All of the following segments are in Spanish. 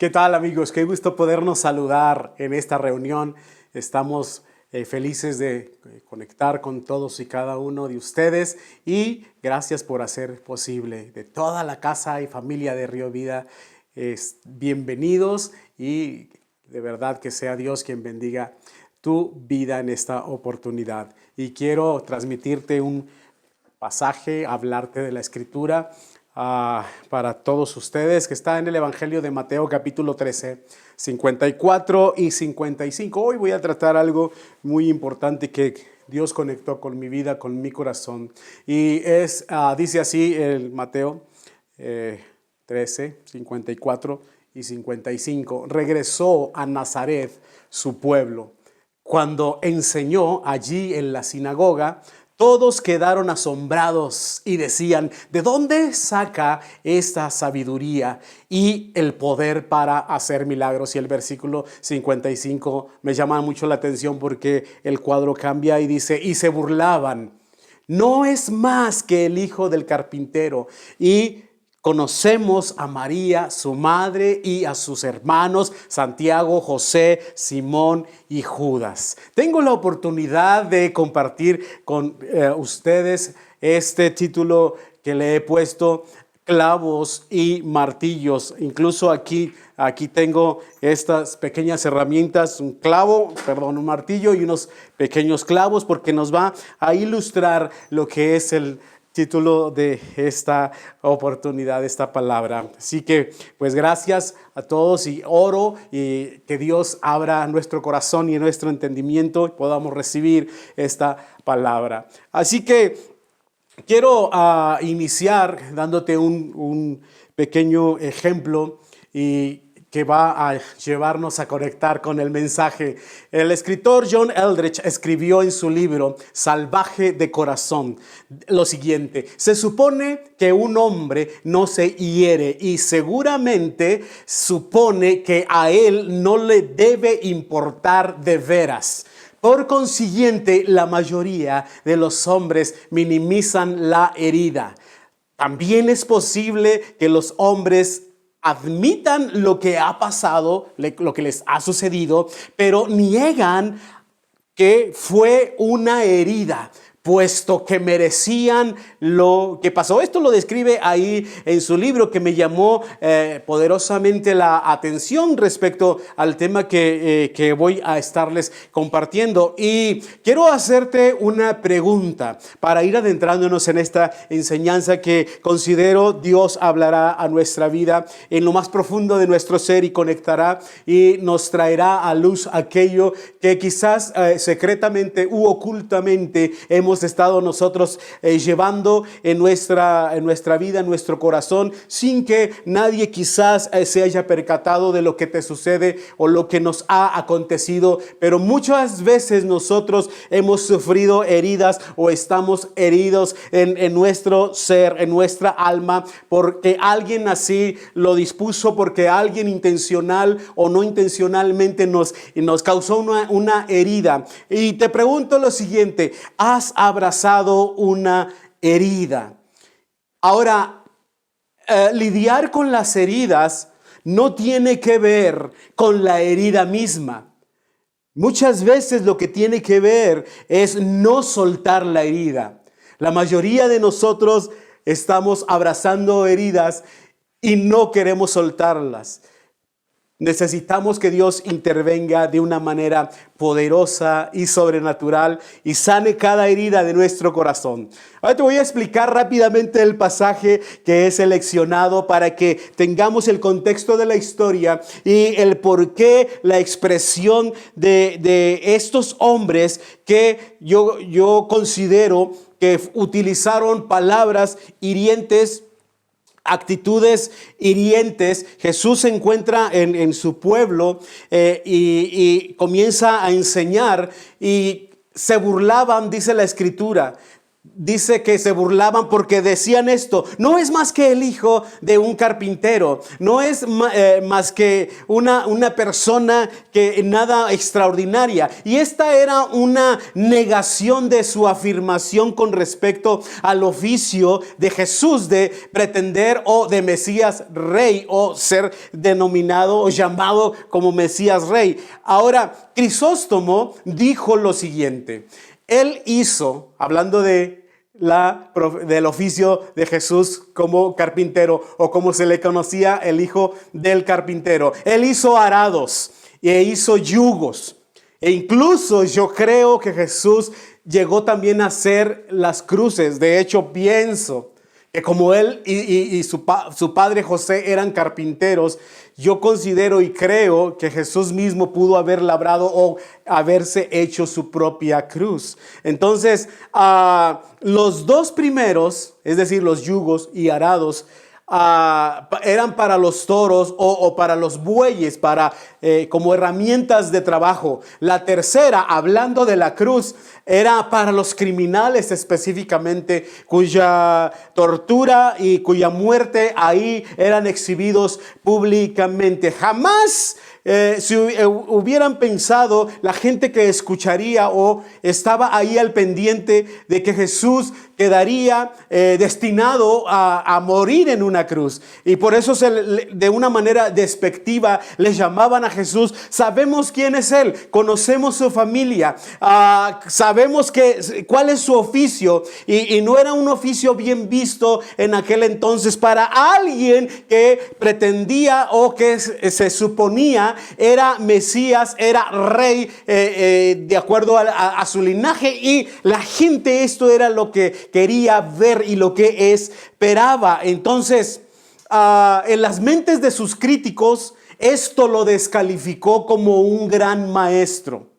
¿Qué tal, amigos? Qué gusto podernos saludar en esta reunión. Estamos felices de conectar con todos y cada uno de ustedes y gracias por hacer posible. De toda la casa y familia de Río Vida, bienvenidos y de verdad que sea Dios quien bendiga tu vida en esta oportunidad. Y quiero transmitirte un pasaje, hablarte de la Escritura para todos ustedes, que está en el Evangelio de Mateo capítulo 13, 54 y 55. Hoy voy a tratar algo muy importante que Dios conectó con mi vida, con mi corazón. Y dice así el Mateo 13, 54 y 55. Regresó a Nazaret, su pueblo. Cuando enseñó allí en la sinagoga, todos quedaron asombrados y decían: ¿de dónde saca esta sabiduría y el poder para hacer milagros? Y el versículo 55 me llama mucho la atención porque el cuadro cambia y dice: y se burlaban. ¿No es más que el hijo del carpintero? Y conocemos a María, su madre, y a sus hermanos Santiago, José, Simón y Judas. Tengo la oportunidad de compartir con ustedes este título que le he puesto: clavos y martillos. Incluso aquí tengo estas pequeñas herramientas, un martillo y unos pequeños clavos, porque nos va a ilustrar lo que es el título de esta oportunidad, esta palabra. Así que pues gracias a todos y oro y que Dios abra nuestro corazón y nuestro entendimiento y podamos recibir esta palabra. Así que quiero iniciar dándote un pequeño ejemplo y que va a llevarnos a conectar con el mensaje. El escritor John Eldredge escribió en su libro Salvaje de Corazón lo siguiente: se supone que un hombre no se hiere y seguramente supone que a él no le debe importar de veras. Por consiguiente, la mayoría de los hombres minimizan la herida. También es posible que los hombres admitan lo que ha pasado, lo que les ha sucedido, pero niegan que fue una herida, puesto que merecían lo que pasó. Esto lo describe ahí en su libro, que me llamó poderosamente la atención respecto al tema que voy a estarles compartiendo. Y quiero hacerte una pregunta para ir adentrándonos en esta enseñanza que considero Dios hablará a nuestra vida en lo más profundo de nuestro ser y conectará y nos traerá a luz aquello que quizás secretamente u ocultamente hemos estado nosotros llevando en nuestra vida, en nuestro corazón, sin que nadie quizás se haya percatado de lo que te sucede o lo que nos ha acontecido. Pero muchas veces nosotros hemos sufrido heridas o estamos heridos en nuestro ser, en nuestra alma, porque alguien así lo dispuso, porque alguien intencional o no intencionalmente nos causó una herida. Y te pregunto lo siguiente: ¿has abrazado una herida? Ahora, lidiar con las heridas no tiene que ver con la herida misma. Muchas veces lo que tiene que ver es no soltar la herida. La mayoría de nosotros estamos abrazando heridas y no queremos soltarlas. Necesitamos que Dios intervenga de una manera poderosa y sobrenatural y sane cada herida de nuestro corazón. Ahora te voy a explicar rápidamente el pasaje que he seleccionado para que tengamos el contexto de la historia y el por qué la expresión de estos hombres que yo considero que utilizaron palabras hirientes, actitudes hirientes. Jesús se encuentra en su pueblo y comienza a enseñar y se burlaban, dice la Escritura. dice que se burlaban porque decían esto: no es más que el hijo de un carpintero, no es más que una persona que nada extraordinaria. Y esta era una negación de su afirmación con respecto al oficio de Jesús de pretender o de Mesías rey, o ser denominado o llamado como Mesías rey. Ahora, Crisóstomo dijo lo siguiente. Él hizo, hablando del oficio de Jesús como carpintero, o como se le conocía, el hijo del carpintero. Él hizo arados e hizo yugos. E incluso yo creo que Jesús llegó también a hacer las cruces. De hecho, pienso que como él y su padre José eran carpinteros, yo considero y creo que Jesús mismo pudo haber labrado o haberse hecho su propia cruz. Entonces, los dos primeros, es decir, los yugos y arados, eran para los toros o para los bueyes, como herramientas de trabajo. La tercera, hablando de la cruz, era para los criminales específicamente, cuya tortura y cuya muerte ahí eran exhibidos públicamente. Jamás si hubieran pensado la gente que escucharía o estaba ahí al pendiente de que Jesús quedaría destinado a morir en una cruz. Y por eso de una manera despectiva les llamaban a Jesús: sabemos quién es Él, conocemos su familia, sabemos cuál es su oficio. Y no era un oficio bien visto en aquel entonces para alguien que pretendía o que se suponía era Mesías, era rey de acuerdo a su linaje. Y la gente, esto era lo que quería ver y lo que esperaba. Entonces, en las mentes de sus críticos, esto lo descalificó como un gran maestro.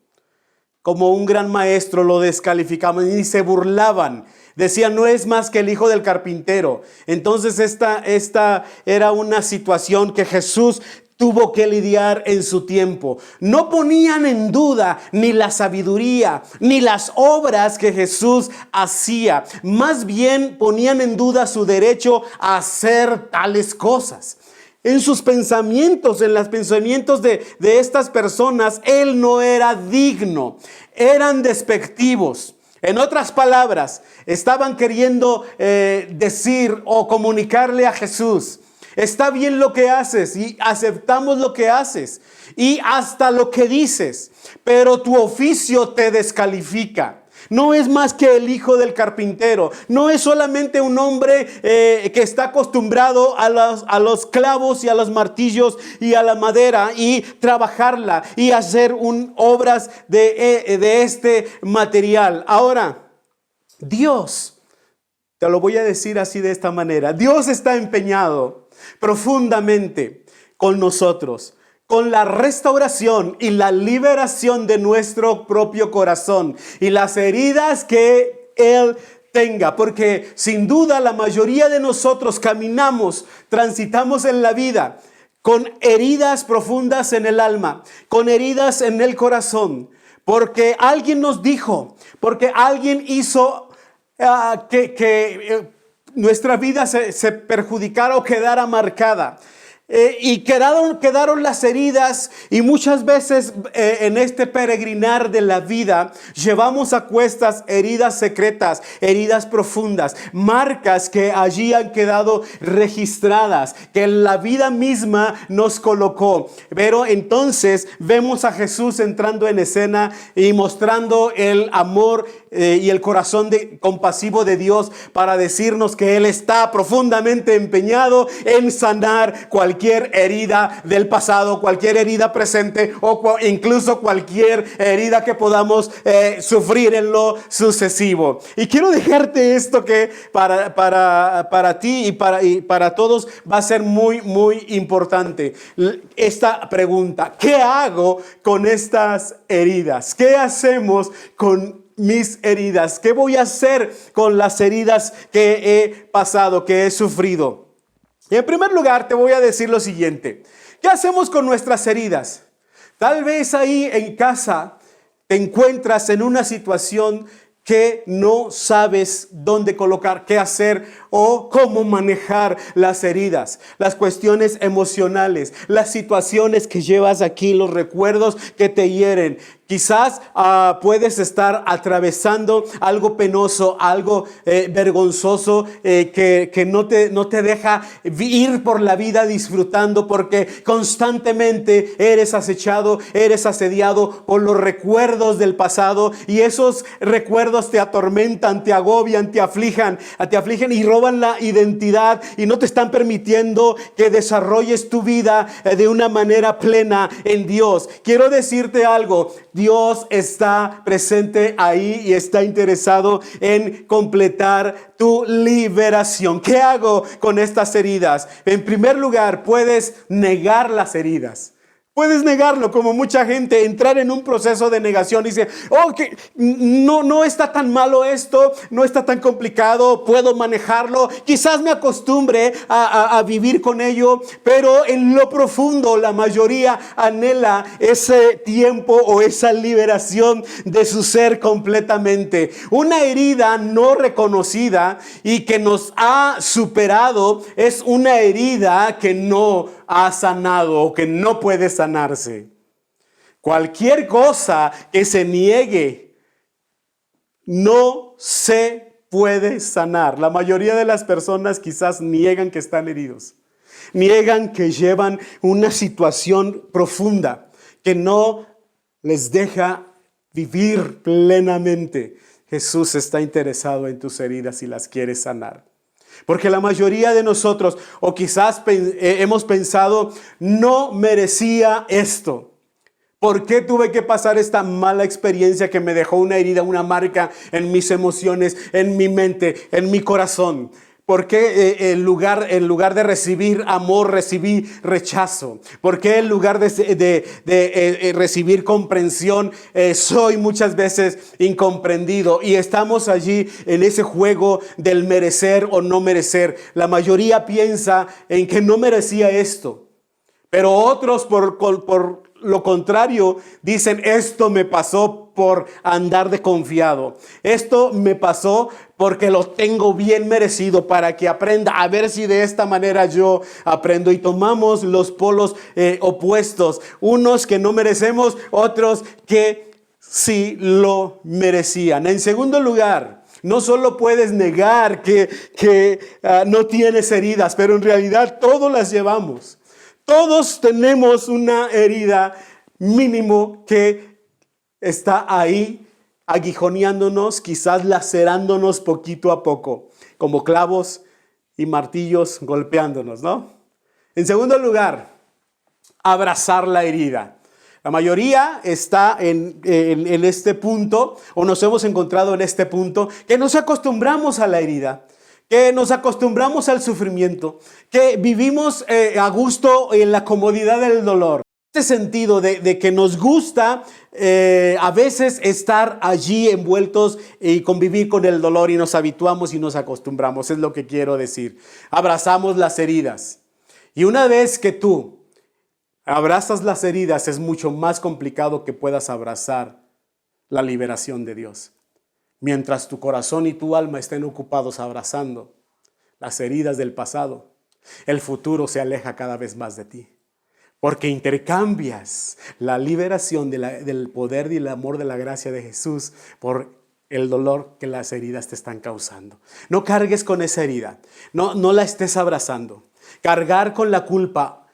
Como un gran maestro lo descalificaban y se burlaban. Decían: no es más que el hijo del carpintero. Entonces esta era una situación que Jesús tuvo que lidiar en su tiempo. No ponían en duda ni la sabiduría ni las obras que Jesús hacía. Más bien ponían en duda su derecho a hacer tales cosas. En sus pensamientos, en los pensamientos de estas personas, Él no era digno. Eran despectivos. En otras palabras, estaban queriendo decir o comunicarle a Jesús: está bien lo que haces y aceptamos lo que haces y hasta lo que dices, pero tu oficio te descalifica. No es más que el hijo del carpintero. No es solamente un hombre que está acostumbrado a los clavos y a los martillos y a la madera y trabajarla y hacer obras de este material. Ahora, Dios, te lo voy a decir así, de esta manera: Dios está empeñado profundamente con nosotros, con la restauración y la liberación de nuestro propio corazón y las heridas que Él tenga, porque sin duda la mayoría de nosotros transitamos en la vida con heridas profundas en el alma, con heridas en el corazón, porque alguien nos dijo, porque alguien hizo que nuestra vida se perjudicara o quedara marcada. Y quedaron las heridas, y muchas veces en este peregrinar de la vida llevamos a cuestas heridas secretas, heridas profundas, marcas que allí han quedado registradas, que la vida misma nos colocó. Pero entonces vemos a Jesús entrando en escena y mostrando el amor y el corazón compasivo de Dios para decirnos que Él está profundamente empeñado en sanar cualquier herida del pasado, cualquier herida presente o incluso cualquier herida que podamos sufrir en lo sucesivo. Y quiero dejarte esto que para ti y para todos va a ser muy, muy importante. Esta pregunta: ¿qué hago con estas heridas? ¿Qué hacemos con mis heridas? ¿Qué voy a hacer con las heridas que he pasado, que he sufrido? Y en primer lugar te voy a decir lo siguiente: ¿qué hacemos con nuestras heridas? Tal vez ahí en casa te encuentras en una situación que no sabes dónde colocar, qué hacer o cómo manejar las heridas, las cuestiones emocionales, las situaciones que llevas aquí, los recuerdos que te hieren. Quizás puedes estar atravesando algo penoso, algo vergonzoso que no te deja ir por la vida disfrutando, porque constantemente eres acechado, eres asediado por los recuerdos del pasado, y esos recuerdos te atormentan, te agobian, te afligen y roban la identidad y no te están permitiendo que desarrolles tu vida de una manera plena en Dios. Quiero decirte algo. Dios está presente ahí y está interesado en completar tu liberación. ¿Qué hago con estas heridas? En primer lugar, puedes negar las heridas. Puedes negarlo, como mucha gente, entrar en un proceso de negación. Dice, que no está tan malo esto, no está tan complicado, puedo manejarlo. Quizás me acostumbre a vivir con ello, pero en lo profundo la mayoría anhela ese tiempo o esa liberación de su ser completamente. Una herida no reconocida y que nos ha superado es una herida que no ha sanado o que no puede sanarse. Cualquier cosa que se niegue no se puede sanar. La mayoría de las personas quizás niegan que están heridos, niegan que llevan una situación profunda que no les deja vivir plenamente. Jesús está interesado en tus heridas y las quiere sanar. Porque la mayoría de nosotros, o quizás hemos pensado, no merecía esto. ¿Por qué tuve que pasar esta mala experiencia que me dejó una herida, una marca en mis emociones, en mi mente, en mi corazón? ¿Por qué en lugar de recibir amor, recibí rechazo? ¿Por qué en lugar de recibir comprensión, soy muchas veces incomprendido? Y estamos allí en ese juego del merecer o no merecer. La mayoría piensa en que no merecía esto. Pero otros por lo contrario dicen, esto me pasó por andar de confiado. Esto me pasó porque lo tengo bien merecido, para que aprenda, a ver si de esta manera yo aprendo. Y tomamos los polos opuestos, unos que no merecemos, otros que sí lo merecían. En segundo lugar, no solo puedes negar que no tienes heridas, pero en realidad todos las llevamos. Todos tenemos una herida mínimo que está ahí aguijoneándonos, quizás lacerándonos poquito a poco, como clavos y martillos golpeándonos, ¿no? En segundo lugar, abrazar la herida. La mayoría está en este punto, o nos hemos encontrado en este punto, que nos acostumbramos a la herida, que nos acostumbramos al sufrimiento, que vivimos a gusto en la comodidad del dolor. Este sentido de que nos gusta a veces estar allí envueltos y convivir con el dolor, y nos habituamos y nos acostumbramos, es lo que quiero decir. Abrazamos las heridas. Y una vez que tú abrazas las heridas, es mucho más complicado que puedas abrazar la liberación de Dios. Mientras tu corazón y tu alma estén ocupados abrazando las heridas del pasado, el futuro se aleja cada vez más de ti. Porque intercambias la liberación del poder y el amor de la gracia de Jesús por el dolor que las heridas te están causando. No cargues con esa herida, no la estés abrazando. Cargar con la culpa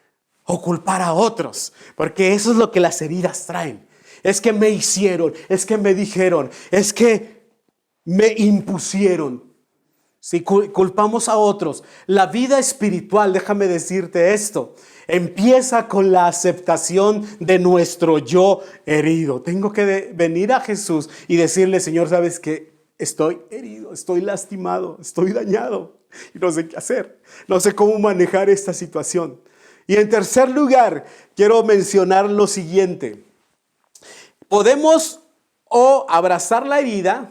o culpar a otros, porque eso es lo que las heridas traen. Es que me hicieron, es que me dijeron, es que me impusieron. Si culpamos a otros, la vida espiritual, déjame decirte esto, empieza con la aceptación de nuestro yo herido. Tengo que venir a Jesús y decirle, Señor, ¿sabes qué? Estoy herido, estoy lastimado, estoy dañado y no sé qué hacer. No sé cómo manejar esta situación. Y en tercer lugar, quiero mencionar lo siguiente. Podemos o abrazar la herida,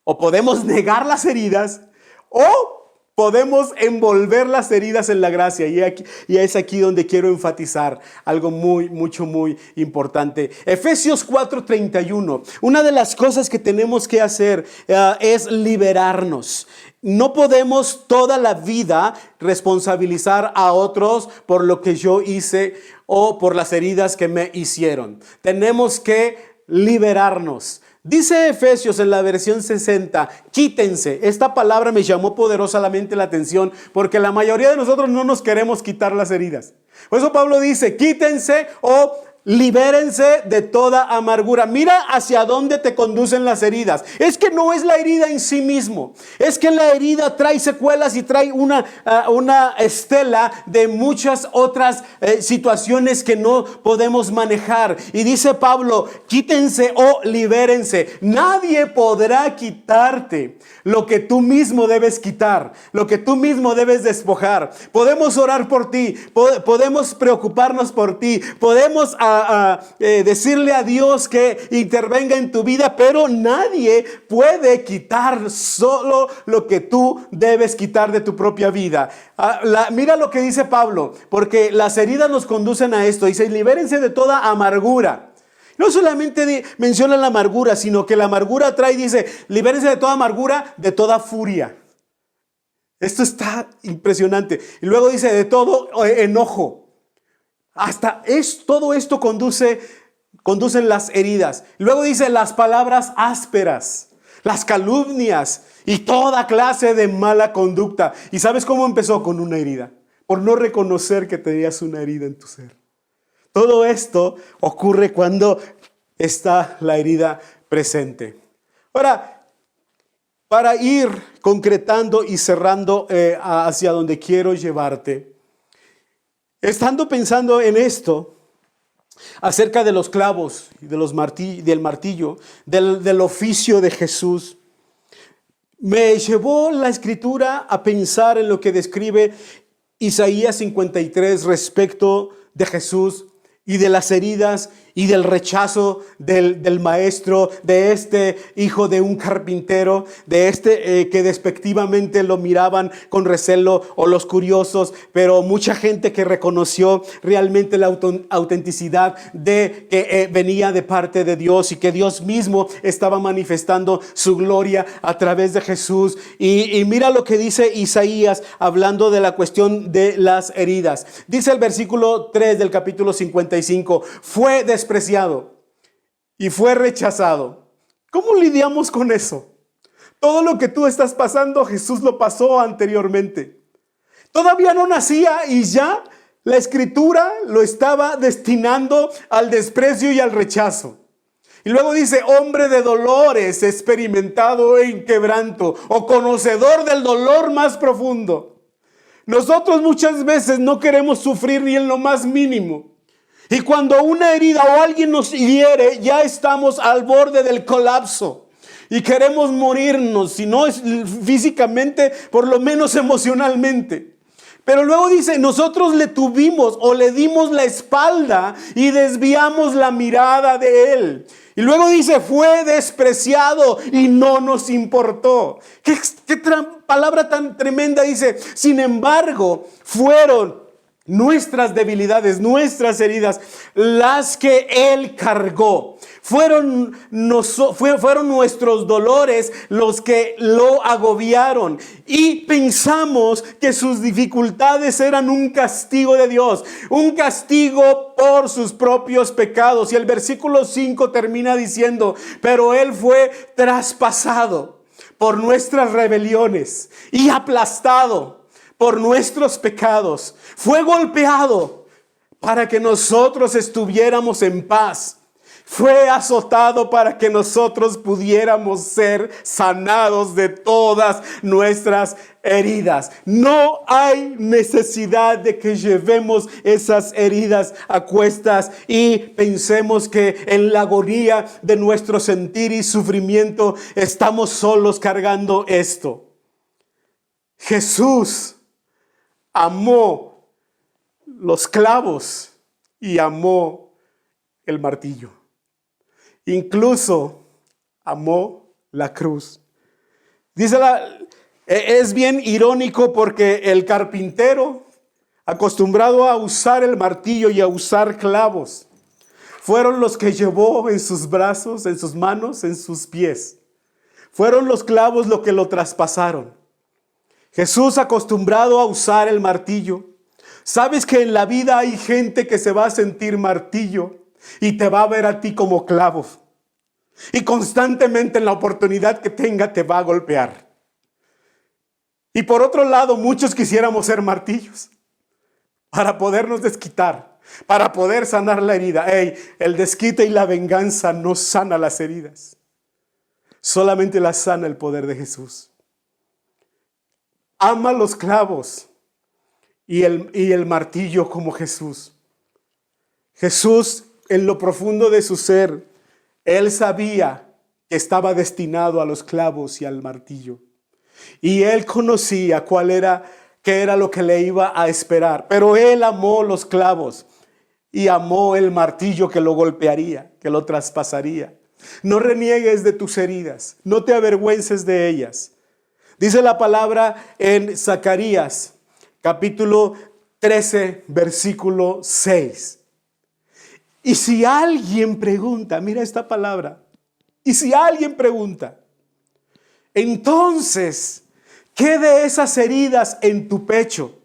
o podemos negar las heridas, o Podemos envolver las heridas en la gracia y es aquí donde quiero enfatizar algo muy importante. Efesios 4:31. Una de las cosas que tenemos que hacer es liberarnos. No podemos toda la vida responsabilizar a otros por lo que yo hice o por las heridas que me hicieron. Tenemos que liberarnos. Dice Efesios en la versión 60, quítense. Esta palabra me llamó poderosamente la atención porque la mayoría de nosotros no nos queremos quitar las heridas. Por eso Pablo dice, quítense o libérense de toda amargura. Mira hacia dónde te conducen las heridas. Es que no es la herida en sí mismo. Es que la herida trae secuelas y trae una estela de muchas otras situaciones que no podemos manejar. Y dice Pablo, quítense o libérense. Nadie podrá quitarte lo que tú mismo debes quitar, lo que tú mismo debes despojar. Podemos orar por ti, podemos preocuparnos por ti, podemos decirle a Dios que intervenga en tu vida, pero nadie puede quitar solo lo que tú debes quitar de tu propia vida. Mira lo que dice Pablo, porque las heridas nos conducen a esto. Dice, libérense de toda amargura. No solamente menciona la amargura, sino que la amargura trae, dice, libérense de toda amargura, de toda furia. Esto está impresionante. Y luego dice, de todo enojo. Todo esto conducen las heridas. Luego dice las palabras ásperas, las calumnias y toda clase de mala conducta. ¿Y sabes cómo empezó? Con una herida. Por no reconocer que tenías una herida en tu ser. Todo esto ocurre cuando está la herida presente. Ahora, para ir concretando y cerrando hacia donde quiero llevarte, estando pensando en esto, acerca de los clavos y del martillo, del oficio de Jesús, me llevó la escritura a pensar en lo que describe Isaías 53 respecto de Jesús y de las heridas y del rechazo del maestro, de este hijo de un carpintero, de este que despectivamente lo miraban con recelo o los curiosos, pero mucha gente que reconoció realmente la autenticidad de que venía de parte de Dios y que Dios mismo estaba manifestando su gloria a través de Jesús. Y mira lo que dice Isaías hablando de la cuestión de las heridas. Dice el versículo 3 del capítulo 55, fue despreciado y fue rechazado. ¿Cómo lidiamos con eso? Todo lo que tú estás pasando, Jesús lo pasó anteriormente. Todavía no nacía y ya la escritura lo estaba destinando al desprecio y al rechazo. Y luego dice, hombre de dolores, experimentado en quebranto, o conocedor del dolor más profundo. Nosotros muchas veces no queremos sufrir ni en lo más mínimo. Y cuando una herida o alguien nos hiere, ya estamos al borde del colapso. Y queremos morirnos, si no es físicamente, por lo menos emocionalmente. Pero luego dice, nosotros le tuvimos o le dimos la espalda y desviamos la mirada de él. Y luego dice, fue despreciado y no nos importó. ¿Qué palabra tan tremenda? Dice, sin embargo, fueron nuestras debilidades, nuestras heridas, las que él cargó. Fueron nuestros dolores los que lo agobiaron. Y pensamos que sus dificultades eran un castigo de Dios, un castigo por sus propios pecados. Y el versículo 5 termina diciendo, pero él fue traspasado por nuestras rebeliones y aplastado por nuestros pecados, fue golpeado para que nosotros estuviéramos en paz. Fue azotado para que nosotros pudiéramos ser sanados de todas nuestras heridas. No hay necesidad de que llevemos esas heridas a cuestas y pensemos que en la agonía de nuestro sentir y sufrimiento estamos solos cargando esto. Jesús amó los clavos y amó el martillo. Incluso amó la cruz. Dice Es bien irónico porque el carpintero, acostumbrado a usar el martillo y a usar clavos, fueron los que llevó en sus brazos, en sus manos, en sus pies. Fueron los clavos los que lo traspasaron. Jesús, acostumbrado a usar el martillo. ¿Sabes que en la vida hay gente que se va a sentir martillo y te va a ver a ti como clavo? Y constantemente en la oportunidad que tenga te va a golpear. Y por otro lado, muchos quisiéramos ser martillos para podernos desquitar, para poder sanar la herida. El desquite y la venganza no sana las heridas. Solamente las sana el poder de Jesús. Ama los clavos y el martillo como Jesús. Jesús, en lo profundo de su ser, Él sabía que estaba destinado a los clavos y al martillo. Y Él conocía qué era lo que le iba a esperar. Pero Él amó los clavos y amó el martillo que lo golpearía, que lo traspasaría. No reniegues de tus heridas, no te avergüences de ellas. Dice la palabra en Zacarías, capítulo 13, versículo 6. Y si alguien pregunta, mira esta palabra, y si alguien pregunta, entonces, ¿qué de esas heridas en tu pecho?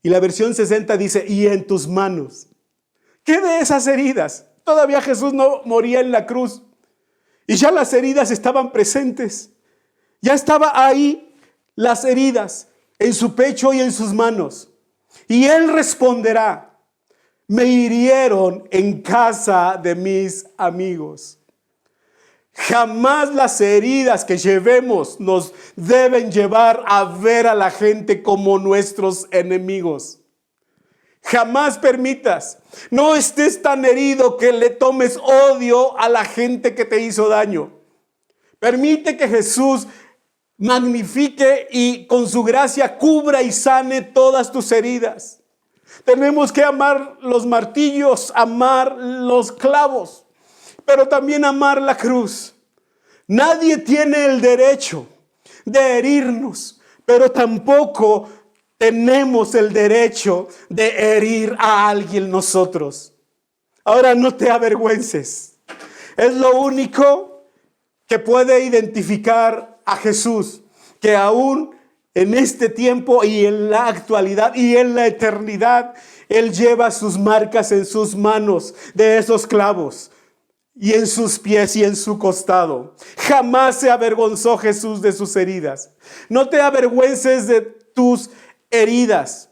Y la versión 60 dice, y en tus manos. ¿Qué de esas heridas? Todavía Jesús no moría en la cruz. Y ya las heridas estaban presentes. Ya estaba ahí las heridas en su pecho y en sus manos. Y Él responderá, me hirieron en casa de mis amigos. Jamás las heridas que llevemos nos deben llevar a ver a la gente como nuestros enemigos. Jamás permitas, no estés tan herido que le tomes odio a la gente que te hizo daño. Permite que Jesús magnifique y con su gracia cubra y sane todas tus heridas. Tenemos que amar los martillos, amar los clavos, pero también amar la cruz. Nadie tiene el derecho de herirnos, pero tampoco tenemos el derecho de herir a alguien nosotros. Ahora no te avergüences. Es lo único que puede identificar a Jesús, que aún en este tiempo y en la actualidad y en la eternidad, Él lleva sus marcas en sus manos de esos clavos y en sus pies y en su costado. Jamás se avergonzó Jesús de sus heridas. No te avergüences de tus heridas.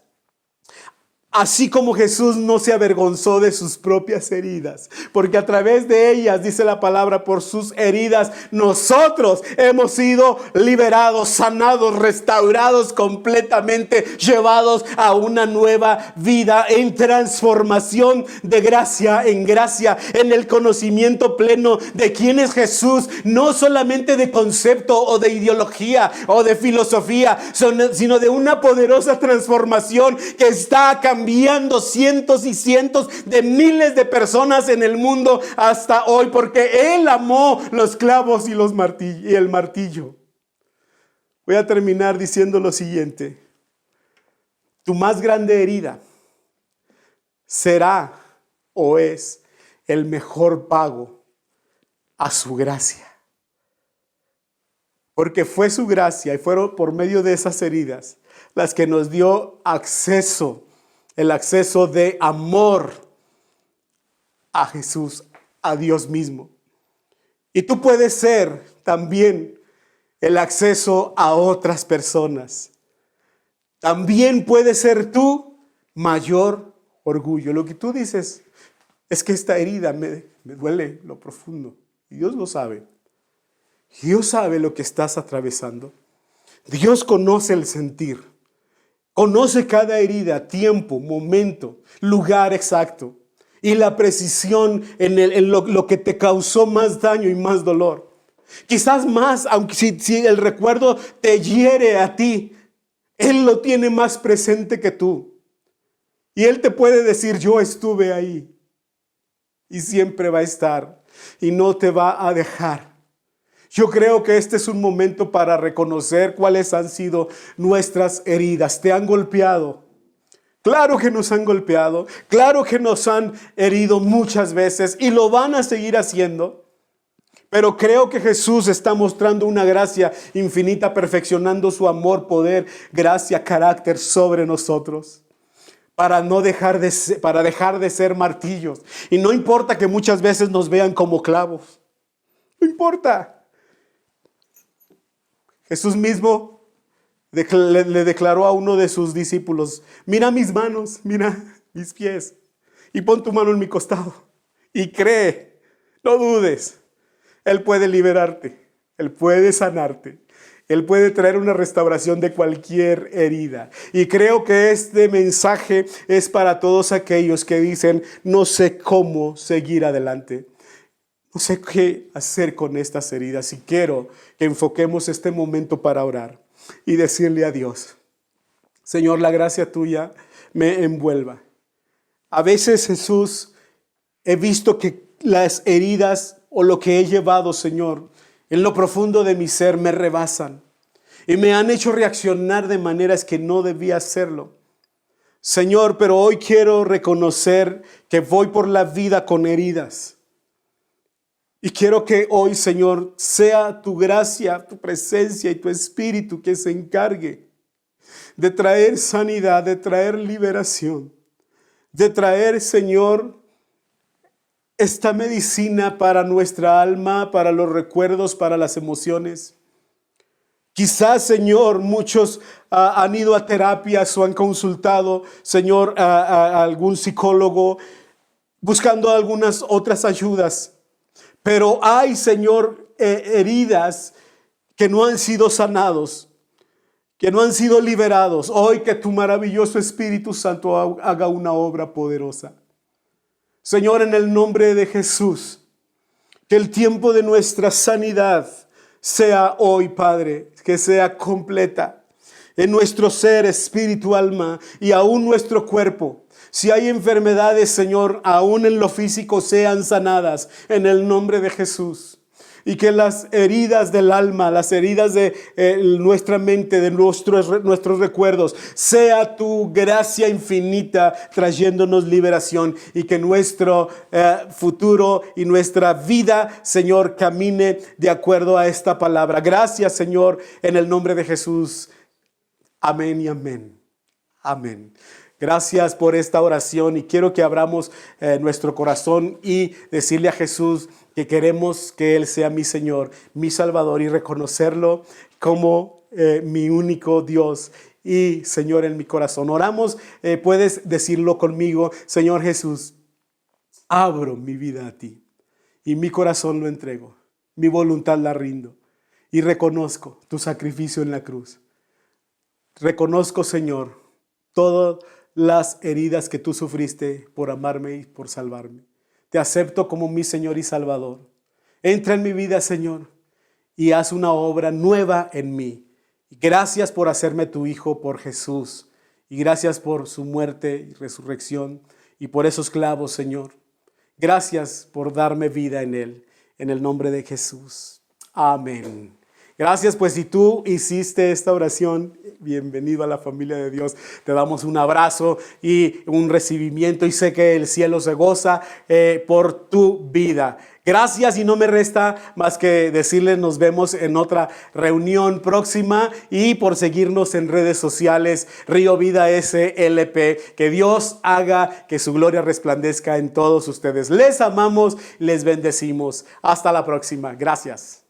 Así como Jesús no se avergonzó de sus propias heridas, porque a través de ellas, dice la palabra, por sus heridas, nosotros hemos sido liberados, sanados, restaurados completamente, llevados a una nueva vida en transformación de gracia en gracia, en el conocimiento pleno de quién es Jesús, no solamente de concepto o de ideología o de filosofía, sino de una poderosa transformación que está cambiando cientos y cientos de miles de personas en el mundo hasta hoy, porque Él amó los clavos y el martillo. Voy a terminar diciendo lo siguiente: tu más grande herida será o es el mejor pago a su gracia, porque fue su gracia y fueron por medio de esas heridas las que nos dio el acceso de amor a Jesús, a Dios mismo. Y tú puedes ser también el acceso a otras personas. También puedes ser tú mayor orgullo. Lo que tú dices es que esta herida me duele lo profundo. Y Dios lo sabe. Dios sabe lo que estás atravesando. Dios conoce el sentir. Conoce cada herida, tiempo, momento, lugar exacto y la precisión en lo que te causó más daño y más dolor. Quizás más, aunque si el recuerdo te hiere a ti, Él lo tiene más presente que tú. Y Él te puede decir, yo estuve ahí. Y siempre va a estar y no te va a dejar. Yo creo que este es un momento para reconocer cuáles han sido nuestras heridas. ¿Te han golpeado? Claro que nos han golpeado, claro que nos han herido muchas veces y lo van a seguir haciendo. Pero creo que Jesús está mostrando una gracia infinita, perfeccionando su amor, poder, gracia, carácter sobre nosotros. Para dejar de ser martillos. Y no importa que muchas veces nos vean como clavos. No importa. Jesús mismo le declaró a uno de sus discípulos: mira mis manos, mira mis pies, y pon tu mano en mi costado. Y cree, no dudes. Él puede liberarte, Él puede sanarte, Él puede traer una restauración de cualquier herida. Y creo que este mensaje es para todos aquellos que dicen: no sé cómo seguir adelante. No sé qué hacer con estas heridas. Y quiero que enfoquemos este momento para orar y decirle a Dios: Señor, la gracia tuya me envuelva. A veces, Jesús, he visto que las heridas o lo que he llevado, Señor, en lo profundo de mi ser me rebasan y me han hecho reaccionar de maneras que no debía hacerlo. Señor, pero hoy quiero reconocer que voy por la vida con heridas. Y quiero que hoy, Señor, sea tu gracia, tu presencia y tu espíritu que se encargue de traer sanidad, de traer liberación, de traer, Señor, esta medicina para nuestra alma, para los recuerdos, para las emociones. Quizás, Señor, muchos han ido a terapias o han consultado, Señor, a algún psicólogo, buscando algunas otras ayudas. Pero hay, Señor, heridas que no han sido sanados, que no han sido liberados. Hoy que tu maravilloso Espíritu Santo haga una obra poderosa. Señor, en el nombre de Jesús, que el tiempo de nuestra sanidad sea hoy, Padre, que sea completa en nuestro ser, espíritu, alma y aún nuestro cuerpo. Si hay enfermedades, Señor, aún en lo físico, sean sanadas en el nombre de Jesús. Y que las heridas del alma, las heridas de nuestra mente, de nuestros recuerdos, sea tu gracia infinita trayéndonos liberación. Y que nuestro futuro y nuestra vida, Señor, camine de acuerdo a esta palabra. Gracias, Señor, en el nombre de Jesús. Amén y amén. Amén. Gracias por esta oración y quiero que abramos nuestro corazón y decirle a Jesús que queremos que Él sea mi Señor, mi Salvador y reconocerlo como mi único Dios y Señor en mi corazón. Oramos, puedes decirlo conmigo: Señor Jesús, abro mi vida a ti y mi corazón lo entrego, mi voluntad la rindo y reconozco tu sacrificio en la cruz. Reconozco, Señor, todas las heridas que tú sufriste por amarme y por salvarme. Te acepto como mi Señor y Salvador. Entra en mi vida, Señor, y haz una obra nueva en mí. Gracias por hacerme tu Hijo, por Jesús. Y gracias por su muerte y resurrección y por esos clavos, Señor. Gracias por darme vida en Él. En el nombre de Jesús. Amén. Gracias, pues si tú hiciste esta oración, bienvenido a la familia de Dios. Te damos un abrazo y un recibimiento y sé que el cielo se goza por tu vida. Gracias y no me resta más que decirles nos vemos en otra reunión próxima y por seguirnos en redes sociales Río Vida SLP. Que Dios haga que su gloria resplandezca en todos ustedes. Les amamos, les bendecimos. Hasta la próxima. Gracias.